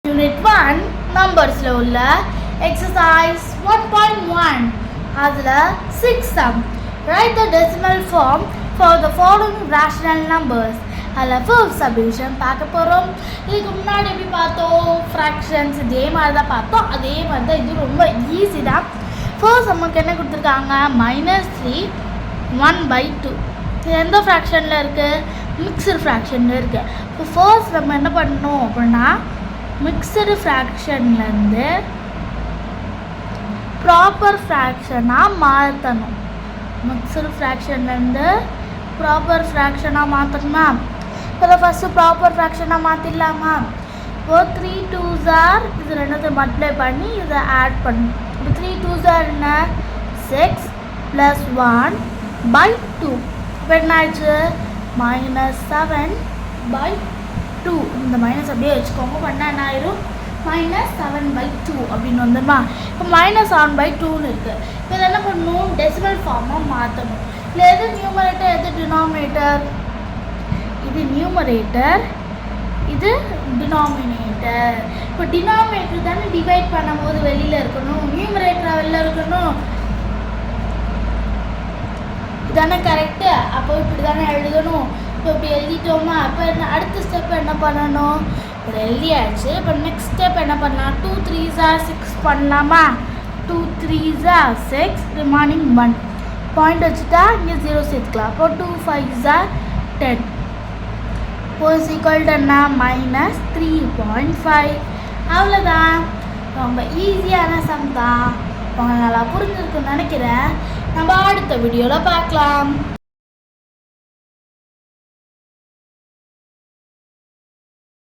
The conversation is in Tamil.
Unit 1 நம்பர்ஸில் உள்ள exercise 1.1 அதில் 6 sum. Write the decimal form for the following rational numbers. அதில் ஃபர்ஸ்ட் சப்டிவிஷன் பார்க்க போகிறோம். இதுக்கு முன்னாடி எப்படி பார்த்தோம், ஃப்ராக்ஷன்ஸ் இதே மாதிரி தான் பார்த்தோம். அதே மாதிரி தான் இது ரொம்ப ஈஸி தான். ஃபர்ஸ்ட் நமக்கு என்ன கொடுத்துருக்காங்க, -3 1/2. இது எந்த ஃப்ராக்ஷனில் இருக்குது, மிக்சடு ஃப்ராக்ஷனில் இருக்குது. இப்போ ஃபர்ஸ்ட் நம்ம என்ன பண்ணணும் அப்படின்னா, மிக்சடு ஃப்ராக்ஷன்லேருந்து ப்ராப்பர் ஃப்ராக்ஷனாக மாற்றணும். மிக்சடு ஃப்ராக்ஷன்லேருந்து ப்ராப்பர் ஃப்ராக்ஷனாக மாற்றணுமா? இப்போ ஃபஸ்ட்டு ப்ராப்பர் ஃப்ராக்ஷனாக மாற்றிடலாமா? இப்போ 3 2s are இது ரெண்டு மல்டிப்ளை பண்ணி இதை ஆட் பண்ணணும். இப்போ 3 2s are என்ன, 6 + 1/2. இப்போ என்ன ஆயிடுச்சு, -7/2. இந்த மைனஸ் அப்படியே வச்சுக்கோங்க, பண்ணால் என்ன ஆயிரும், -7/2 அப்படின்னு வந்துடுமா? இப்போ -7/2ன்னு இருக்குது. இப்போ இதை என்ன பண்ணணும், டெசிமல் ஃபார்மாக மாற்றணும். இல்லை எது நியூமரேட்டர் எது டினாமினேட்டர், இது நியூமரேட்டர் இது டினாமினேட்டர். இப்போ டினாமினேட்டர் தானே டிவைட் பண்ணும்போது வெளியில் இருக்கணும், நியூமரேட்டராக வெளில இருக்கணும், இதானே கரெக்டு. அப்போ இப்படி தானே எழுதணும். இப்போ இப்படி எழுதிட்டோமா? அப்போ என்ன அடுத்த ஸ்டெப் என்ன பண்ணணும், இப்போ எழுதியாச்சு. இப்போ நெக்ஸ்ட் ஸ்டெப் என்ன பண்ணலாம், 2 3s are 6 பண்ணலாமா? 2 3s are 6, ரிமைனிங் 1 பாயிண்ட் வச்சுட்டா இங்கே 0 சேர்த்துக்கலாம். அப்போ 2 5s are 10. இப்போ இஸ் ஈக்குவல் டு என்ன, -3.5. அவ்வளோதான். ரொம்ப ஈஸியான சம் தான். உங்களுக்கு நல்லா புரிஞ்சிருக்குன்னு நினைக்கிறேன். நம்ம அடுத்த வீடியோவில் பார்க்கலாம்.